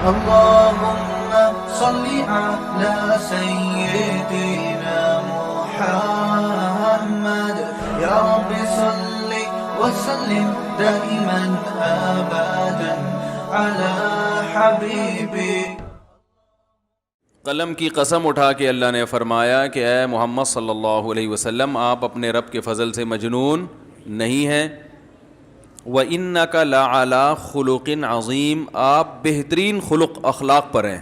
اللهم صل على سيدنا محمد يا رب صل وسلم دائما ابدا على حبيبي. قلم کی قسم اٹھا کے اللہ نے فرمایا کہ اے محمد صلی اللہ علیہ وسلم آپ اپنے رب کے فضل سے مجنون نہیں ہیں. وَإِنَّكَ لَعَلَىٰ خُلُقٍ عَظِيمٍ آپ بہترین خلق اخلاق پر ہیں.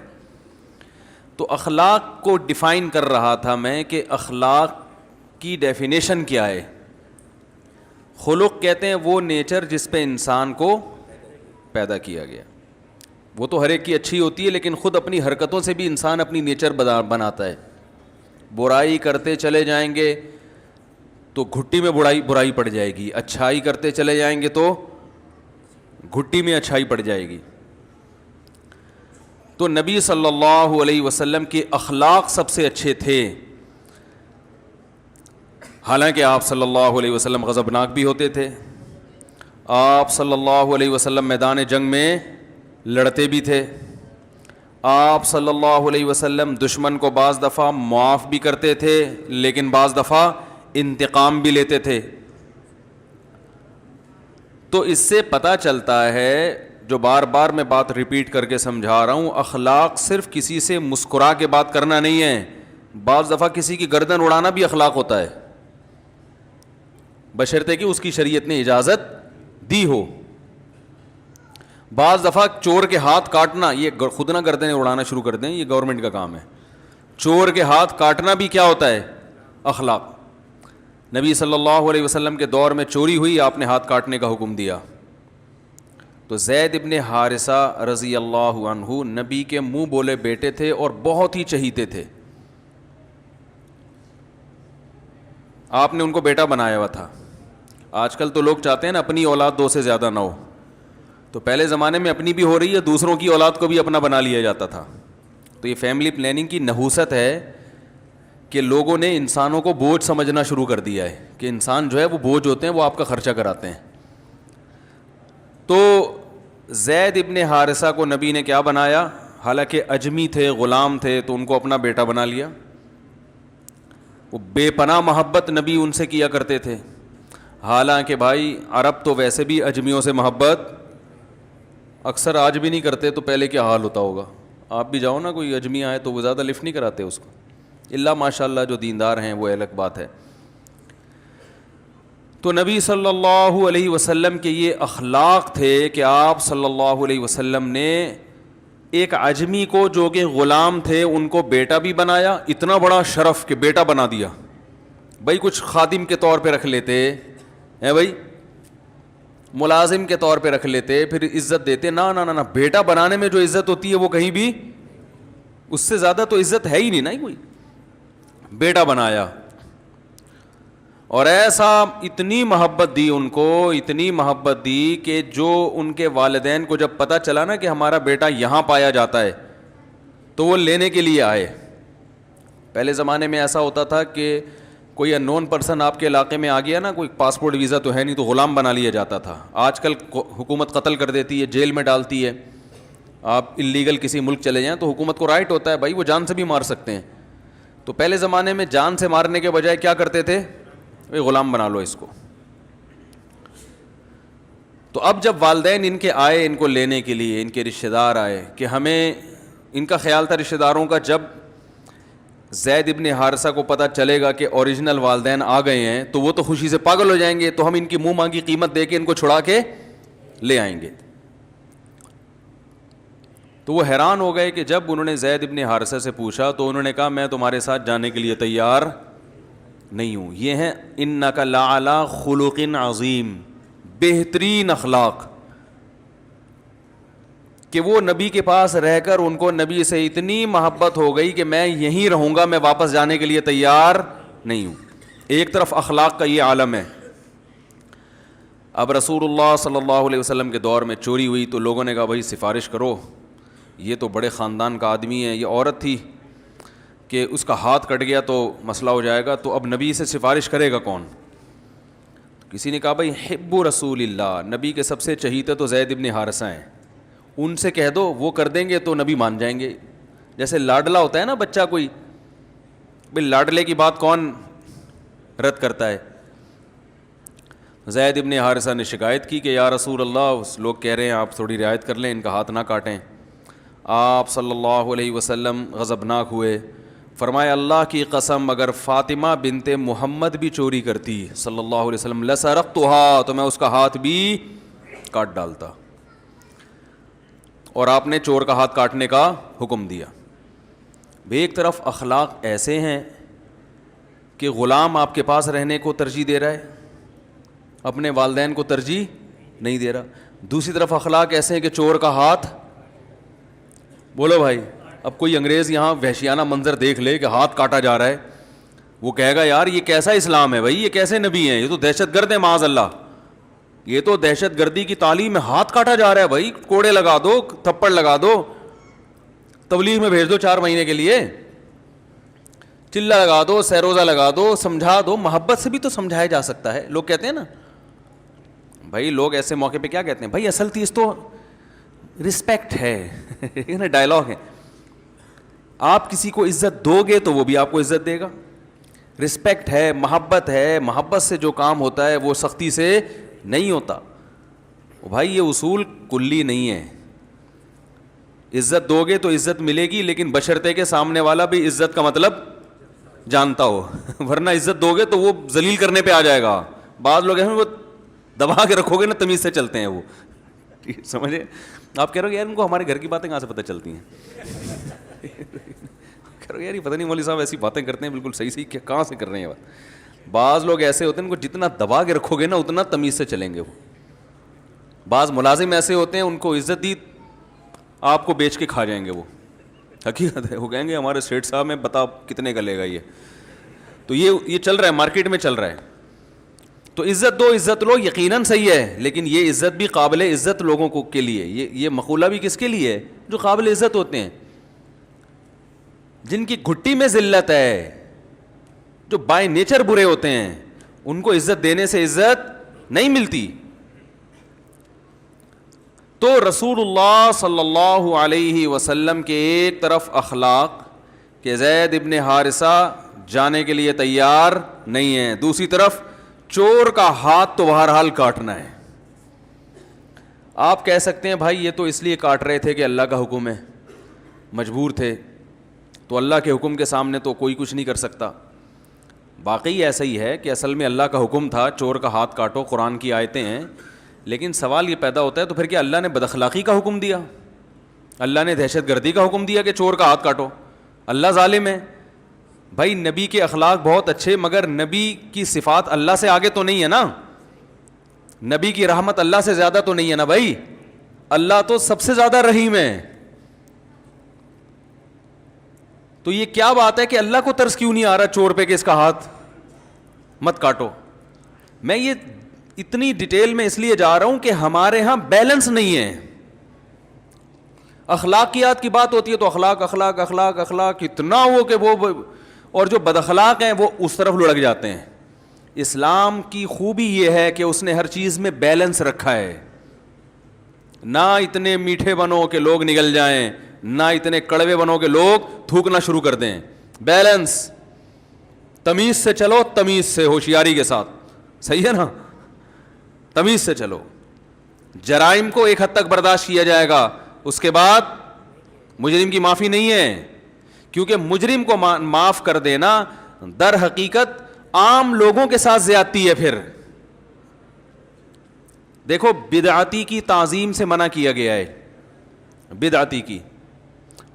تو اخلاق کو ڈیفائن کر رہا تھا میں کہ اخلاق کی ڈیفینیشن کیا ہے. خلق کہتے ہیں وہ نیچر جس پہ انسان کو پیدا کیا گیا. وہ تو ہر ایک کی اچھی ہوتی ہے لیکن خود اپنی حرکتوں سے بھی انسان اپنی نیچر بناتا ہے. برائی کرتے چلے جائیں گے تو گھٹی میں برائی پڑ جائے گی, اچھائی کرتے چلے جائیں گے تو گھٹی میں اچھائی پڑ جائے گی. تو نبی صلی اللہ علیہ وسلم کے اخلاق سب سے اچھے تھے. حالانکہ آپ صلی اللہ علیہ وسلم غضبناک بھی ہوتے تھے. آپ صلی اللہ علیہ وسلم میدان جنگ میں لڑتے بھی تھے. آپ صلی اللہ علیہ وسلم دشمن کو بعض دفعہ معاف بھی کرتے تھے لیکن بعض دفعہ انتقام بھی لیتے تھے. تو اس سے پتہ چلتا ہے, جو بار بار میں بات ریپیٹ کر کے سمجھا رہا ہوں, اخلاق صرف کسی سے مسکرا کے بات کرنا نہیں ہے. بعض دفعہ کسی کی گردن اڑانا بھی اخلاق ہوتا ہے, بشرطے کہ اس کی شریعت نے اجازت دی ہو. بعض دفعہ چور کے ہاتھ کاٹنا, یہ خود نہ گردنیں اڑانا شروع کر دیں, یہ گورنمنٹ کا کام ہے. چور کے ہاتھ کاٹنا بھی کیا ہوتا ہے؟ اخلاق. نبی صلی اللہ علیہ وسلم کے دور میں چوری ہوئی, آپ نے ہاتھ کاٹنے کا حکم دیا. تو زید ابن حارثہ رضی اللہ عنہ نبی کے منہ بولے بیٹے تھے اور بہت ہی چہیتے تھے. آپ نے ان کو بیٹا بنایا ہوا تھا. آج کل تو لوگ چاہتے ہیں نا اپنی اولاد دو سے زیادہ نہ ہو, تو پہلے زمانے میں اپنی بھی ہو رہی ہے, دوسروں کی اولاد کو بھی اپنا بنا لیا جاتا تھا. تو یہ فیملی پلاننگ کی نحوست ہے کہ لوگوں نے انسانوں کو بوجھ سمجھنا شروع کر دیا ہے کہ انسان جو ہے وہ بوجھ ہوتے ہیں, وہ آپ کا خرچہ کراتے ہیں. تو زید ابن حارثہ کو نبی نے کیا بنایا؟ حالانکہ اجمی تھے, غلام تھے, تو ان کو اپنا بیٹا بنا لیا. وہ بے پناہ محبت نبی ان سے کیا کرتے تھے. حالانکہ بھائی عرب تو ویسے بھی اجمیوں سے محبت اکثر آج بھی نہیں کرتے, تو پہلے کیا حال ہوتا ہوگا. آپ بھی جاؤ نا, کوئی اجمی آئے تو وہ زیادہ لفٹ نہیں کراتے اس کو, اللہ ماشاء اللہ جو دیندار ہیں وہ الگ بات ہے. تو نبی صلی اللہ علیہ وسلم کے یہ اخلاق تھے کہ آپ صلی اللہ علیہ وسلم نے ایک عجمی کو جو کہ غلام تھے ان کو بیٹا بھی بنایا. اتنا بڑا شرف کہ بیٹا بنا دیا. بھائی کچھ خادم کے طور پہ رکھ لیتے ہیں, بھائی ملازم کے طور پہ رکھ لیتے, پھر عزت دیتے. نہ نہ نہ, بیٹا بنانے میں جو عزت ہوتی ہے وہ کہیں بھی اس سے زیادہ تو عزت ہے ہی نہیں نا کوئی. بیٹا بنایا اور ایسا اتنی محبت دی ان کو, اتنی محبت دی کہ جو ان کے والدین کو جب پتہ چلا نا کہ ہمارا بیٹا یہاں پایا جاتا ہے تو وہ لینے کے لیے آئے. پہلے زمانے میں ایسا ہوتا تھا کہ کوئی ان نون پرسن آپ کے علاقے میں آ گیا نا, کوئی پاسپورٹ ویزا تو ہے نہیں, تو غلام بنا لیا جاتا تھا. آج کل حکومت قتل کر دیتی ہے, جیل میں ڈالتی ہے. آپ اللیگل کسی ملک چلے جائیں تو حکومت کو رائٹ ہوتا ہے بھائی, وہ جان سے بھی مار سکتے ہیں. تو پہلے زمانے میں جان سے مارنے کے بجائے کیا کرتے تھے؟ غلام بنا لو اس کو. تو اب جب والدین ان کے آئے ان کو لینے کے لیے, ان کے رشتہ دار آئے کہ ہمیں, ان کا خیال تھا رشتہ داروں کا جب زید ابن حارثہ کو پتہ چلے گا کہ اوریجنل والدین آ گئے ہیں تو وہ تو خوشی سے پاگل ہو جائیں گے, تو ہم ان کی منہ مانگی قیمت دے کے ان کو چھڑا کے لے آئیں گے. تو وہ حیران ہو گئے کہ جب انہوں نے زید ابن حارثہ سے پوچھا تو انہوں نے کہا میں تمہارے ساتھ جانے کے لیے تیار نہیں ہوں. یہ ہیں انک لعلی خلق عظیم, بہترین اخلاق. کہ وہ نبی کے پاس رہ کر ان کو نبی سے اتنی محبت ہو گئی کہ میں یہیں رہوں گا, میں واپس جانے کے لیے تیار نہیں ہوں. ایک طرف اخلاق کا یہ عالم ہے. اب رسول اللہ صلی اللہ علیہ وسلم کے دور میں چوری ہوئی تو لوگوں نے کہا بھائی سفارش کرو, یہ تو بڑے خاندان کا آدمی ہے, یہ عورت تھی کہ اس کا ہاتھ کٹ گیا تو مسئلہ ہو جائے گا, تو اب نبی سے سفارش کرے گا کون؟ کسی نے کہا بھائی حب رسول اللہ, نبی کے سب سے چہیتے تو زید ابن حارثہ ہیں, ان سے کہہ دو وہ کر دیں گے تو نبی مان جائیں گے. جیسے لاڈلا ہوتا ہے نا بچہ کوئی, بھائی لاڈلے کی بات کون رد کرتا ہے. زید ابن حارثہ نے شکایت کی کہ یا رسول اللہ, لوگ کہہ رہے ہیں آپ تھوڑی رعایت کر لیں, ان کا ہاتھ نہ کاٹیں. آپ صلی اللہ علیہ وسلم غضبناک ہوئے, فرمایا اللہ کی قسم اگر فاطمہ بنت محمد بھی چوری کرتی صلی اللہ علیہ وسلم لسرقتها, تو میں اس کا ہاتھ بھی کاٹ ڈالتا. اور آپ نے چور کا ہاتھ کاٹنے کا حکم دیا. ایک طرف اخلاق ایسے ہیں کہ غلام آپ کے پاس رہنے کو ترجیح دے رہا ہے, اپنے والدین کو ترجیح نہیں دے رہا. دوسری طرف اخلاق ایسے ہیں کہ چور کا ہاتھ, بولو بھائی, اب کوئی انگریز یہاں وحشیانہ منظر دیکھ لے کہ ہاتھ کاٹا جا رہا ہے, وہ کہے گا یار یہ کیسا اسلام ہے بھائی, یہ کیسے نبی ہیں, یہ تو دہشت گرد ہیں معاذ اللہ, یہ تو دہشت گردی کی تعلیم میں ہاتھ کاٹا جا رہا ہے بھائی, کوڑے لگا دو, تھپڑ لگا دو, تبلیغ میں بھیج دو 4 مہینے کے لیے, چلا لگا دو, سیروزہ لگا دو, سمجھا دو. محبت سے بھی تو سمجھایا جا سکتا ہے. لوگ کہتے ہیں نا بھائی, لوگ ایسے موقع پہ کیا کہتے ہیں, بھائی اصل چیز تو رسپیکٹ ہے, ڈائلاگ ہے. آپ کسی کو عزت دو گے تو وہ بھی آپ کو عزت دے گا. رسپیکٹ ہے, محبت ہے, محبت سے جو کام ہوتا ہے وہ سختی سے نہیں ہوتا. بھائی یہ اصول کلی نہیں ہے. عزت دو گے تو عزت ملے گی, لیکن بشرطے کے سامنے والا بھی عزت کا مطلب جانتا ہو, ورنہ عزت دو گے تو وہ ذلیل کرنے پہ آ جائے گا. بعض لوگ ہیں وہ دبا کے رکھو گے نا, تمیز سے چلتے ہیں وہ, سمجھے. آپ کہہ رہے ہو یار ان کو ہمارے گھر کی باتیں کہاں سے پتہ چلتی ہیں, کہہ رہے ہو یار یہ پتہ نہیں مولوی صاحب ایسی باتیں کرتے ہیں بالکل صحیح صحیح, کہاں سے کر رہے ہیں یہ بات. بعض لوگ ایسے ہوتے ہیں ان کو جتنا دبا کے رکھو گے نا اتنا تمیز سے چلیں گے وہ. بعض ملازم ایسے ہوتے ہیں ان کو عزت دی آپ کو بیچ کے کھا جائیں گے وہ, حقیقت ہے. وہ کہیں گے ہمارے سیٹھ صاحب میں بتا کتنے کا لے گا یہ. تو یہ چل رہا ہے, مارکیٹ میں چل رہا ہے. تو عزت دو عزت لو یقیناً صحیح ہے, لیکن یہ عزت بھی قابل عزت لوگوں کو کے لیے, یہ مقولہ بھی کس کے لیے ہے, جو قابل عزت ہوتے ہیں, جن کی گھٹی میں ذلت ہے, جو بائی نیچر برے ہوتے ہیں, ان کو عزت دینے سے عزت نہیں ملتی. تو رسول اللہ صلی اللہ علیہ وسلم کے ایک طرف اخلاق کہ زید ابن حارثہ جانے کے لیے تیار نہیں ہے, دوسری طرف چور کا ہاتھ تو بہرحال کاٹنا ہے. آپ کہہ سکتے ہیں بھائی یہ تو اس لیے کاٹ رہے تھے کہ اللہ کا حکم ہے, مجبور تھے, تو اللہ کے حکم کے سامنے تو کوئی کچھ نہیں کر سکتا. واقعی ایسا ہی ہے کہ اصل میں اللہ کا حکم تھا چور کا ہاتھ کاٹو, قرآن کی آیتیں ہیں. لیکن سوال یہ پیدا ہوتا ہے تو پھر کیا اللہ نے بد اخلاقی کا حکم دیا, اللہ نے دہشت گردی کا حکم دیا کہ چور کا ہاتھ کاٹو؟ اللہ ظالم ہے بھائی. نبی کے اخلاق بہت اچھے, مگر نبی کی صفات اللہ سے آگے تو نہیں ہے نا, نبی کی رحمت اللہ سے زیادہ تو نہیں ہے نا بھائی. اللہ تو سب سے زیادہ رحیم ہے. تو یہ کیا بات ہے کہ اللہ کو ترس کیوں نہیں آ رہا چور پہ کہ اس کا ہاتھ مت کاٹو؟ میں یہ اتنی ڈیٹیل میں اس لیے جا رہا ہوں کہ ہمارے ہاں بیلنس نہیں ہے. اخلاقیات کی بات ہوتی ہے تو اخلاق اخلاق اخلاق اخلاق اتنا وہ کہ وہ, اور جو بد اخلاق ہیں وہ اس طرف لڑک جاتے ہیں. اسلام کی خوبی یہ ہے کہ اس نے ہر چیز میں بیلنس رکھا ہے. نہ اتنے میٹھے بنو کہ لوگ نگل جائیں, نہ اتنے کڑوے بنو کہ لوگ تھوکنا شروع کر دیں. بیلنس, تمیز سے چلو, تمیز سے, ہوشیاری کے ساتھ, صحیح ہے نا, تمیز سے چلو. جرائم کو ایک حد تک برداشت کیا جائے گا, اس کے بعد مجرم کی معافی نہیں ہے, کیونکہ مجرم کو معاف کر دینا در حقیقت عام لوگوں کے ساتھ زیادتی ہے. پھر دیکھو بدعتی کی تعظیم سے منع کیا گیا ہے. بدعتی کی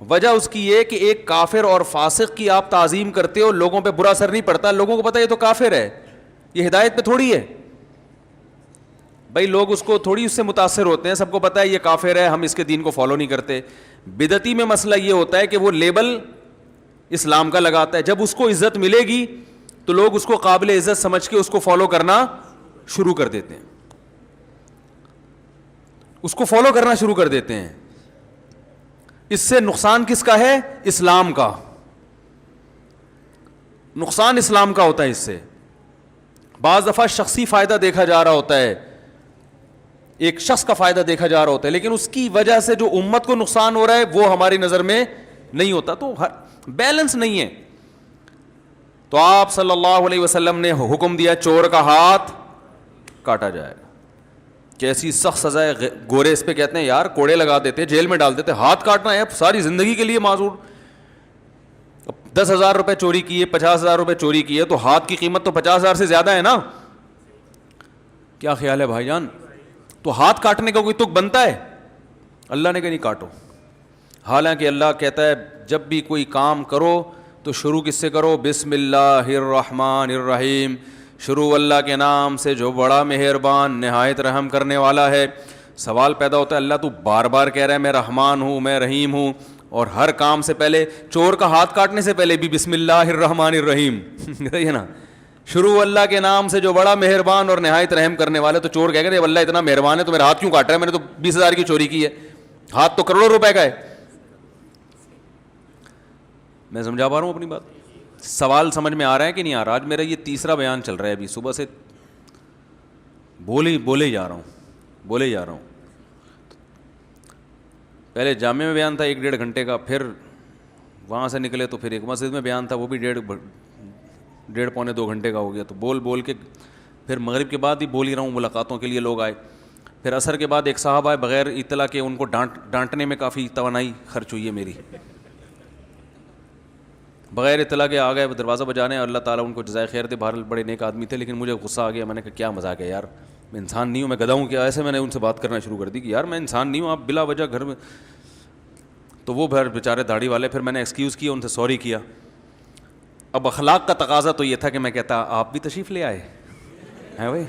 وجہ اس کی یہ کہ ایک کافر اور فاسق کی آپ تعظیم کرتے ہو, لوگوں پہ برا اثر نہیں پڑتا, لوگوں کو پتہ یہ تو کافر ہے, یہ ہدایت پہ تھوڑی ہے بھائی. لوگ اس کو تھوڑی اس سے متاثر ہوتے ہیں, سب کو پتہ ہے یہ کافر ہے, ہم اس کے دین کو فالو نہیں کرتے. بدعتی میں مسئلہ یہ ہوتا ہے کہ وہ لیبل اسلام کا لگاتا ہے, جب اس کو عزت ملے گی تو لوگ اس کو قابل عزت سمجھ کے اس کو فالو کرنا شروع کر دیتے ہیں, اس کو فالو کرنا شروع کر دیتے ہیں. اس سے نقصان کس کا ہے؟ اسلام کا. نقصان اسلام کا ہوتا ہے اس سے. بعض دفعہ شخصی فائدہ دیکھا جا رہا ہوتا ہے. ایک شخص کا فائدہ دیکھا جا رہا ہوتا ہے, لیکن اس کی وجہ سے جو امت کو نقصان ہو رہا ہے وہ ہماری نظر میں نہیں ہوتا. تو بیلنس نہیں ہے. تو آپ صلی اللہ علیہ وسلم نے حکم دیا چور کا ہاتھ کاٹا جائے. کیسی سخت سزا ہے. گورے اس پہ کہتے ہیں یار کوڑے لگا دیتے, جیل میں ڈال دیتے, ہاتھ کاٹنا ہے ساری زندگی کے لیے معذور. 10,000 روپے چوری کیے, 50,000 روپے چوری کیے, تو ہاتھ کی قیمت تو 50,000 سے زیادہ ہے نا. کیا خیال ہے بھائی جان؟ تو ہاتھ کاٹنے کا کوئی تک بنتا ہے؟ اللہ نے کہا نہیں کاٹو. حالانکہ اللہ کہتا ہے جب بھی کوئی کام کرو تو شروع کس سے کرو؟ بسم اللہ الرحمن الرحیم. شروع اللہ کے نام سے جو بڑا مہربان نہایت رحم کرنے والا ہے. سوال پیدا ہوتا ہے اللہ تو بار بار کہہ رہا ہے میں رحمان ہوں, میں رحیم ہوں, اور ہر کام سے پہلے چور کا ہاتھ کاٹنے سے پہلے بھی بسم اللہ الرحمن الرحیم ہے نا. شروع اللہ کے نام سے جو بڑا مہربان اور نہایت رحم کرنے والا. تو چور کہہ گئے اللہ اتنا مہربان ہے تو میرا ہاتھ کیوں کاٹ رہا ہے؟ میں نے تو 20,000 کی چوری کی ہے, ہاتھ تو کروڑوں روپے کا ہے. میں سمجھا پا رہا ہوں اپنی بات؟ سوال سمجھ میں آ رہا ہے کہ نہیں آ رہا؟ آج میرا یہ تیسرا بیان چل رہا ہے, ابھی صبح سے بولے جا رہا ہوں. پہلے جامع میں بیان تھا 1-1.5 گھنٹے کا, پھر وہاں سے نکلے تو پھر ایک مسجد میں بیان تھا, وہ بھی 1.5-1.25-2 گھنٹے کا ہو گیا. تو بول کے پھر مغرب کے بعد ہی بول ہی رہا ہوں, ملاقاتوں کے لیے لوگ آئے. پھر عصر کے بعد ایک صاحب آئے بغیر اطلاع کے, ان کو ڈانٹنے میں کافی توانائی خرچ ہوئی ہے میری. بغیر اطلاع کے آ گئے دروازہ بجانے, اور اللہ تعالیٰ ان کو جزائے خیر دے, بہرحال بڑے نیک آدمی تھے. لیکن مجھے غصہ آ گیا, میں نے کہا کیا مذاق ہے یار, میں انسان نہیں ہوں, میں گدھا ہوں کیا؟ ایسے میں نے ان سے بات کرنا شروع کر دی کہ یار میں انسان نہیں ہوں, آپ بلا وجہ گھر میں. تو وہ پھر بیچارے داڑھی والے, پھر میں نے ایکسکیوز کیا, ان سے سوری کیا. اب اخلاق کا تقاضا تو یہ تھا کہ میں کہتا آپ بھی تشریف لے آئے ہیں بھائی.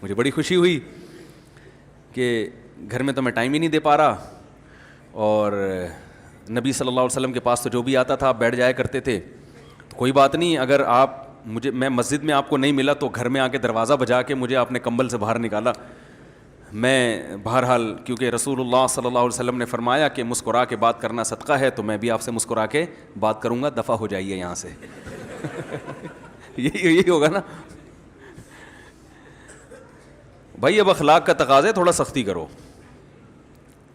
مجھے بڑی خوشی ہوئی کہ گھر میں تو میں ٹائم ہی نہیں دے پا رہا, اور نبی صلی اللہ علیہ وسلم کے پاس تو جو بھی آتا تھا آپ بیٹھ جایا کرتے تھے. کوئی بات نہیں, اگر میں مسجد میں آپ کو نہیں ملا تو گھر میں آ کے دروازہ بجا کے مجھے آپ نے کمبل سے باہر نکالا. میں بہرحال کیونکہ رسول اللہ صلی اللہ علیہ وسلم نے فرمایا کہ مسکرا کے بات کرنا صدقہ ہے, تو میں بھی آپ سے مسکرا کے بات کروں گا, دفع ہو جائیے یہاں سے. یہی ہوگا نا بھائی. اب اخلاق کا تقاضا ہے تھوڑا سختی کرو.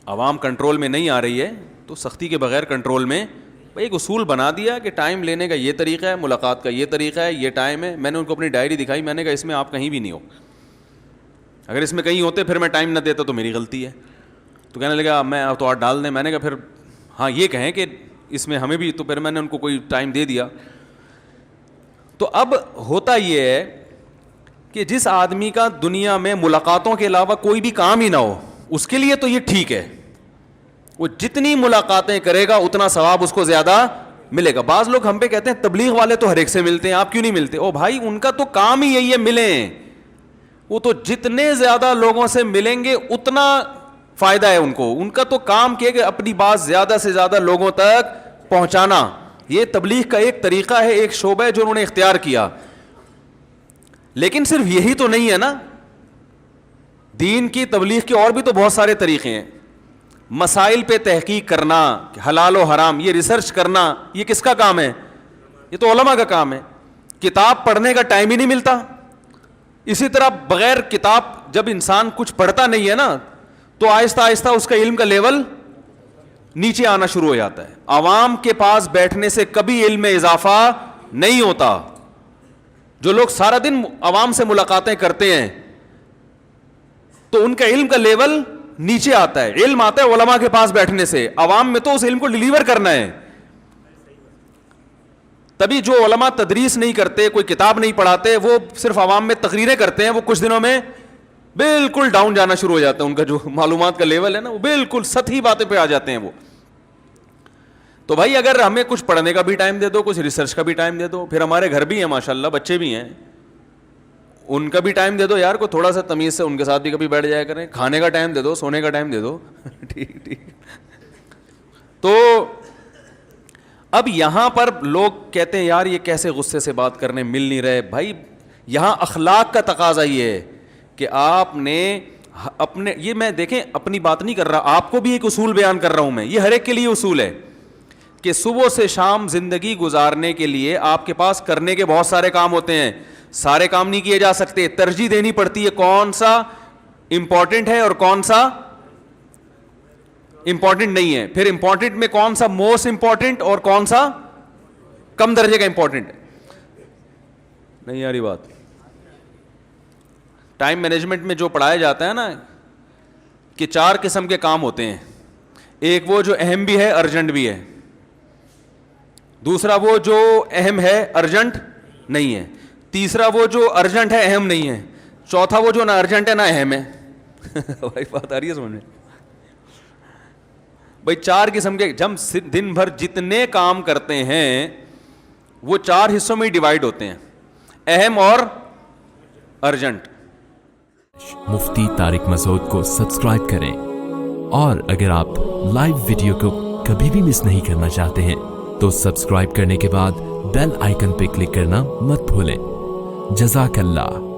عوام کنٹرول میں نہیں آ رہی ہے تو سختی کے بغیر کنٹرول میں. ایک اصول بنا دیا کہ ٹائم لینے کا یہ طریقہ ہے, ملاقات کا یہ طریقہ ہے, یہ ٹائم ہے. میں نے ان کو اپنی ڈائری دکھائی, میں نے کہا اس میں آپ کہیں بھی نہیں ہو, اگر اس میں کہیں ہوتے پھر میں ٹائم نہ دیتا تو میری غلطی ہے. تو کہنے لگا میں تو آج ڈال دیں. میں نے کہا پھر ہاں یہ کہیں کہ اس میں ہمیں بھی, تو پھر میں نے ان کو کوئی ٹائم دے دیا. تو اب ہوتا یہ ہے کہ جس آدمی کا دنیا میں ملاقاتوں کے علاوہ کوئی بھی کام ہی نہ ہو, اس کے لیے تو یہ ٹھیک ہے, وہ جتنی ملاقاتیں کرے گا اتنا ثواب اس کو زیادہ ملے گا. بعض لوگ ہم پہ کہتے ہیں تبلیغ والے تو ہر ایک سے ملتے ہیں, آپ کیوں نہیں ملتے؟ او بھائی ان کا تو کام ہی یہی ہے ملیں. وہ تو جتنے زیادہ لوگوں سے ملیں گے اتنا فائدہ ہے ان کو. ان کا تو کام کیا کہ اپنی بات زیادہ سے زیادہ لوگوں تک پہنچانا. یہ تبلیغ کا ایک طریقہ ہے, ایک شعبہ ہے جو انہوں نے اختیار کیا. لیکن صرف یہی تو نہیں ہے نا, دین کی تبلیغ کے اور بھی تو بہت سارے طریقے ہیں. مسائل پہ تحقیق کرنا, حلال و حرام, یہ ریسرچ کرنا, یہ کس کا کام ہے؟ یہ تو علماء کا کام ہے. کتاب پڑھنے کا ٹائم ہی نہیں ملتا. اسی طرح بغیر کتاب جب انسان کچھ پڑھتا نہیں ہے نا تو آہستہ آہستہ اس کا علم کا لیول نیچے آنا شروع ہو جاتا ہے. عوام کے پاس بیٹھنے سے کبھی علم میں اضافہ نہیں ہوتا. جو لوگ سارا دن عوام سے ملاقاتیں کرتے ہیں تو ان کا علم کا لیول نیچے آتا ہے. علم آتا ہے علماء کے پاس بیٹھنے سے, عوام میں تو اس علم کو ڈیلیور کرنا ہے. تبھی جو علماء تدریس نہیں کرتے, کوئی کتاب نہیں پڑھاتے, وہ صرف عوام میں تقریریں کرتے ہیں, وہ کچھ دنوں میں بالکل ڈاؤن جانا شروع ہو جاتا ہے. ان کا جو معلومات کا لیول ہے نا وہ بالکل سطحی باتیں پہ آ جاتے ہیں وہ. تو بھائی اگر ہمیں کچھ پڑھنے کا بھی ٹائم دے دو, کچھ ریسرچ کا بھی ٹائم دے دو. پھر ہمارے گھر بھی ہیں ماشاءاللہ, بچے بھی ہیں, ان کا بھی ٹائم دے دو یار. کو تھوڑا سا تمیز سے ان کے ساتھ بھی کبھی بیٹھ جایا کریں. کھانے کا ٹائم دے دو, سونے کا ٹائم دے دو. ٹھیک. تو اب یہاں پر لوگ کہتے ہیں یار یہ کیسے غصے سے بات کرنے مل نہیں رہے. بھائی یہاں اخلاق کا تقاضا یہ ہے کہ آپ نے اپنے, یہ میں دیکھیں اپنی بات نہیں کر رہا, آپ کو بھی ایک اصول بیان کر رہا ہوں میں. یہ ہر ایک کے لیے اصول ہے کہ صبح سے شام زندگی گزارنے کے لیے آپ کے پاس کرنے کے بہت سارے کام ہوتے ہیں. سارے کام نہیں کیے جا سکتے, ترجیح دینی پڑتی ہے کون سا امپورٹنٹ ہے اور کون سا امپورٹنٹ نہیں ہے. پھر امپورٹنٹ میں کون سا موسٹ امپورٹنٹ اور کون سا کم درجے کا امپورٹنٹ ہے. نہیں آ رہی بات. ٹائم مینجمنٹ میں جو پڑھایا جاتا ہے نا کہ 4 قسم کے کام ہوتے ہیں. ایک وہ جو اہم بھی ہے ارجنٹ بھی ہے, دوسرا وہ جو اہم ہے ارجنٹ نہیں ہے, تیسرا وہ جو ارجنٹ ہے اہم نہیں ہے, چوتھا وہ جو نہ ارجنٹ ہے نہ اہم ہے. بھائی بات آ رہی ہے سمجھ میں؟ بھائی 4 قسم کے, جب دن بھر جتنے کام کرتے ہیں وہ 4 حصوں میں ہی ڈیوائڈ ہوتے ہیں, اہم اور ارجنٹ. مفتی طارق مسعود کو سبسکرائب کریں, اور اگر آپ لائیو ویڈیو کو کبھی بھی مس نہیں کرنا چاہتے ہیں تو سبسکرائب کرنے کے بعد بیل آئیکن پہ کلک کرنا مت بھولیں. جزاک اللہ.